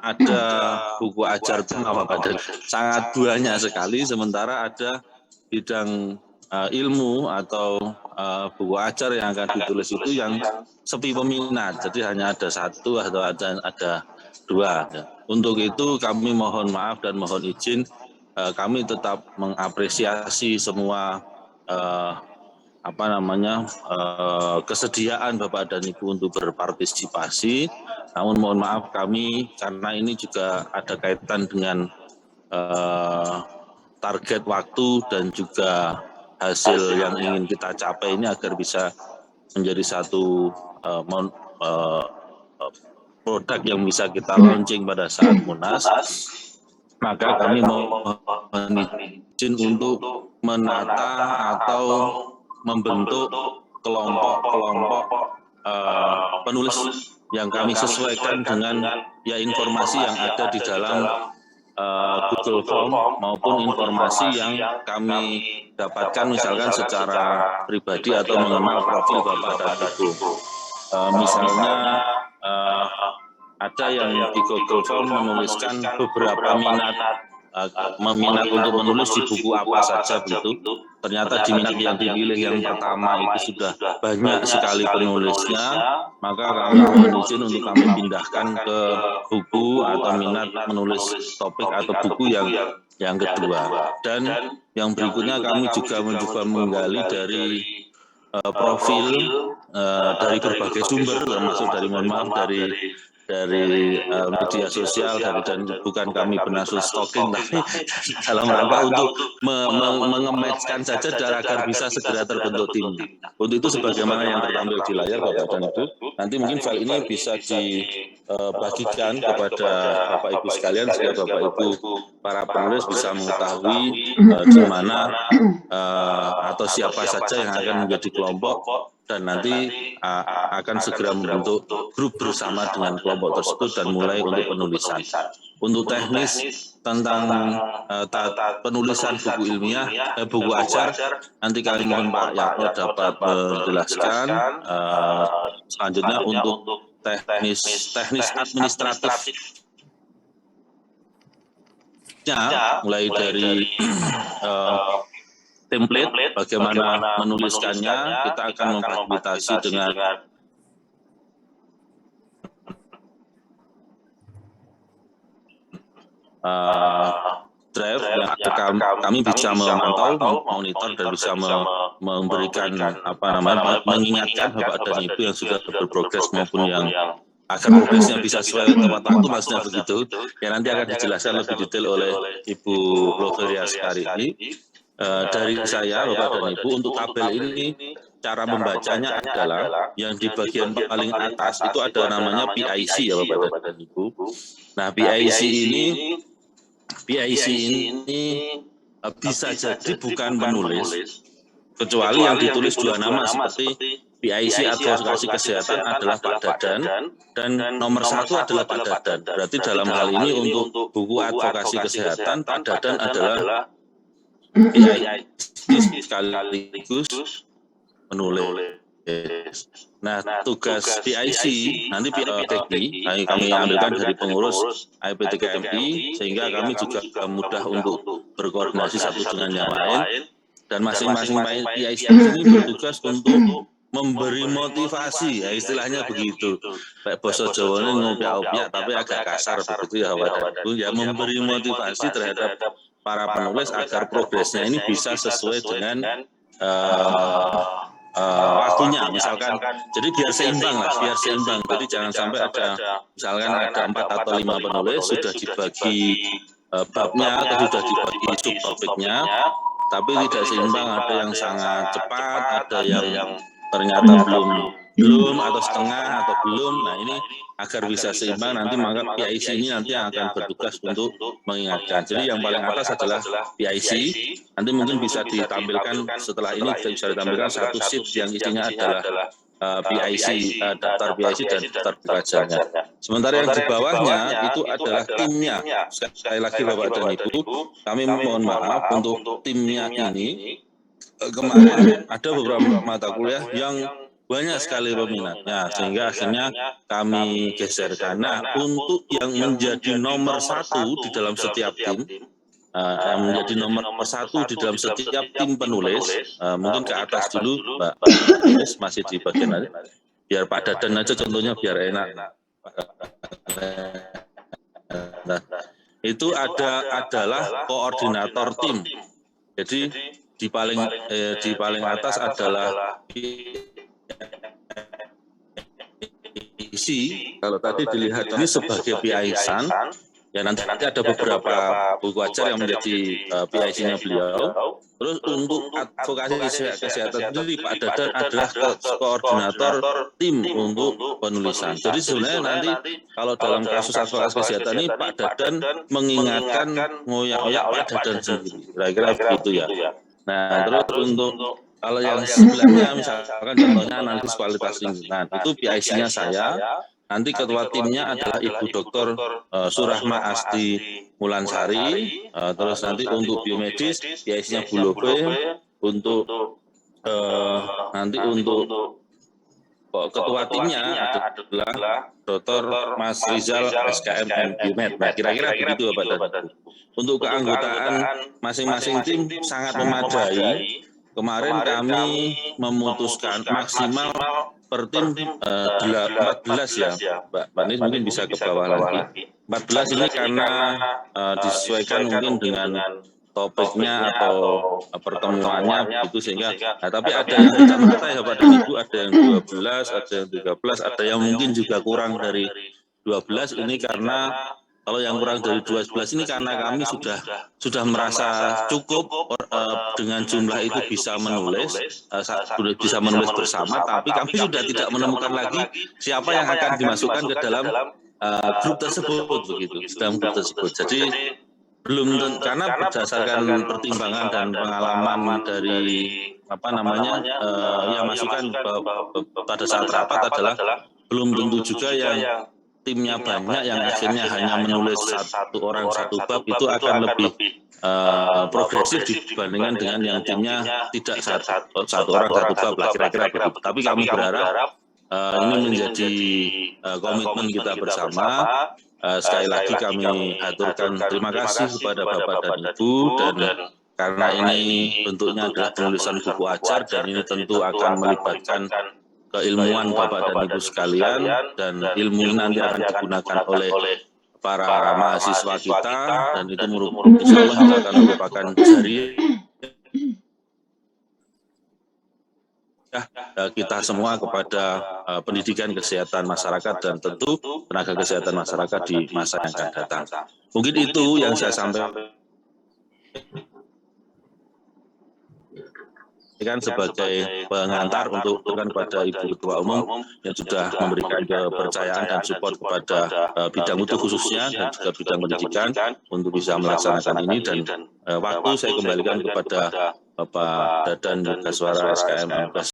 ada buku ajar dan sangat banyak sekali, sementara ada bidang ilmu atau buku ajar yang akan ditulis itu yang sepi peminat, jadi hanya ada satu atau ada dua. Untuk itu kami mohon maaf dan mohon izin, kami tetap mengapresiasi semua kesediaan Bapak dan Ibu untuk berpartisipasi. Namun mohon maaf kami, karena ini juga ada kaitan dengan target waktu dan juga hasil yang ingin kita capai ini agar bisa menjadi satu produk yang bisa kita launching pada saat Munas, maka kami mohon izin untuk menata atau membentuk kelompok-kelompok penulis yang kami sesuaikan dengan informasi yang ada di dalam Google Form maupun informasi yang kami dapatkan misalkan secara pribadi atau mengenal profil Bapak dan Ibu. Misalnya ada yang di Google Form menuliskan beberapa meminat untuk menulis di buku apa saja begitu. Ternyata di minat yang dipilih yang pertama itu sudah banyak sekali penulisnya, maka kami mohon izin untuk kami pindahkan ke buku atau minat menulis topik atau buku yang kedua. Dan yang berikutnya kami juga mencoba menggali dari profil dari berbagai sumber, termasuk dari media sosial, dan bukan kami bermaksud stalking, tapi dalam rangka untuk mengematchkan saja agar bisa segera terbentuk timnya. Untuk itu sebagaimana yang tertampil di layar Bapak dan Ibu, nanti mungkin file ini bisa dibagikan kepada Bapak Ibu sekalian sehingga Bapak Ibu para penulis bisa mengetahui di mana atau siapa saja yang akan menjadi kelompok, dan nanti akan segera membentuk grup bersama dengan kelompok tersebut dan mulai untuk penulisan. Untuk teknis tentang penulisan buku ilmiah, buku ajar, nanti kami mohon Pak Yatno dapat menjelaskan. Selanjutnya untuk teknis administratifnya, mulai dari template, bagaimana menuliskannya, kita akan memfasilitasi dengan drive yang kami bisa memantau, monitor, dan bisa memberikan mengingatkan Bapak dan Ibu yang sudah berprogres maupun yang agar progresnya bisa sesuai tepat waktu, maksudnya begitu. Ya nanti akan dijelaskan lebih detail oleh Ibu Loveria Skarini. Dari saya, Bapak dan Ibu, untuk tabel ini cara membacanya adalah yang di bagian paling atas itu ada namanya PIC ya Bapak dan Ibu. Nah, PIC ini bisa jadi bukan penulis, kecuali yang ditulis dua nama seperti PIC Advokasi Kesehatan adalah Pak Dadan dan nomor satu adalah Pak Dadan. Berarti dalam hal ini untuk buku advokasi kesehatan Pak Dadan adalah PIC sekaligus menulis. Nah, tugas PIC nanti kami ambilkan dari pengurus IPTKMI, sehingga kami juga mudah untuk berkoordinasi satu dengan yang lain. Dan masing-masing PIC ini bertugas untuk memberi motivasi, ya istilahnya begitu. Kayak Boso Jawa ini ngopiak-opiak, tapi agak kasar begitu ya Bapak Ibu. Ya, memberi motivasi terhadap para penulis agar progresnya ini bisa sesuai dengan waktunya, misalkan. Jadi biar seimbang. Jadi jangan sampai ada, misalkan ada 4 atau 5 penulis sudah dibagi babnya atau sudah dibagi subtopiknya, tapi tidak seimbang. Ada yang sangat cepat, ada yang ternyata belum atau setengah atau belum. Nah, ini agar bisa seimbang nanti, maka PIC ini nanti akan bertugas untuk mengingatkan. Jadi yang paling atas adalah PIC. Nanti mungkin bisa ditampilkan setelah ini, bisa ditampilkan satu sheet yang isinya adalah PIC, daftar PIC dan daftar belajarnya. Sementara yang di bawahnya itu adalah timnya. Sekali lagi Bapak dan Ibu, kami mohon maaf untuk timnya ini. Kemarin ada beberapa mata kuliah yang banyak sekali peminatnya, sehingga akhirnya kami geserkan. Nah, untuk yang menjadi nomor satu di dalam setiap tim, yang menjadi nomor satu di dalam setiap tim penulis, mungkin ke atas dulu Mbak Ines, masih di bagian aja, biar Pak Dadan aja contohnya biar enak. Nah, itu adalah koordinator tim. Jadi di paling atas adalah isi, kalau tadi dilihat ini sebagai PISan, ya nanti ada beberapa buku ajar yang menjadi PIC-nya beliau. Terus untuk advokasi kesehatan sendiri, Pak Dadan adalah koordinator tim untuk penulisan. Jadi sebenarnya nanti kalau dalam kasus advokasi kesehatan ini, Pak Dadan mengingatkan ngoyak-ngoyak Pak Dadan sendiri. Kira-kira begitu ya. Nah, terus untuk kalau yang sebelahnya misalkan contohnya analisis kualitas lingkungan, itu PIC-nya saya. Nanti ketua timnya adalah Ibu Dr. Surahma Asti Mulansari. Terus nanti untuk biomedis PIC-nya Bu Lobe. Untuk nanti untuk ketua timnya adalah Dr. Mas Rizal SKM Biomed. Nah, kira-kira begitu Bapak dan Ibu. Untuk keanggotaan masing-masing tim sangat memadai. Kemarin kami memutuskan maksimal per tim 14 ya, Mbak Nis mungkin bisa ke bawah lagi. 14 ini karena disesuaikan mungkin dengan topiknya atau pertemuannya begitu, sehingga tapi ada yang tidak merata ya Pak dan Ibu, ada yang 12, ada yang 13, ada yang mungkin juga kurang dari 12. Ini karena kalau yang kurang dari 12 ini karena kami sudah merasa cukup dengan jumlah itu bisa menulis bersama, tapi kami sudah tidak menemukan lagi siapa yang akan dimasukkan ke dalam grup tersebut begitu, dalam grup tersebut. Jadi belum, karena berdasarkan pertimbangan dan pengalaman dari yang masukan pada saat rapat adalah belum tentu juga yang timnya banyak yang akhirnya hanya menulis satu orang satu bab itu akan lebih progresif dibandingkan dengan yang timnya tidak satu orang satu bab lah, kira-kira begitu. Tapi kami berharap ini menjadi komitmen kita bersama. Sekali lagi kami aturkan terima kasih kepada Bapak dan Ibu, dan karena ini bentuknya adalah penulisan buku ajar dan ini tentu akan melibatkan keilmuan Bapak dan Ibu sekalian, dan ilmu ini nanti akan digunakan oleh para mahasiswa kita, dan itu insya Allah itu akan merupakan jariah kita semua kepada pendidikan kesehatan masyarakat dan tentu tenaga kesehatan masyarakat di masa yang akan datang. Mungkin itu yang saya sampaikan sebagai pengantar untuk kepada Ibu Ketua Umum yang sudah memberikan kepercayaan dan support kepada bidang mutu khususnya dan juga bidang pendidikan untuk bisa melaksanakan ini, dan waktu saya kembalikan kepada Bapak Dadan Yogaswara SKM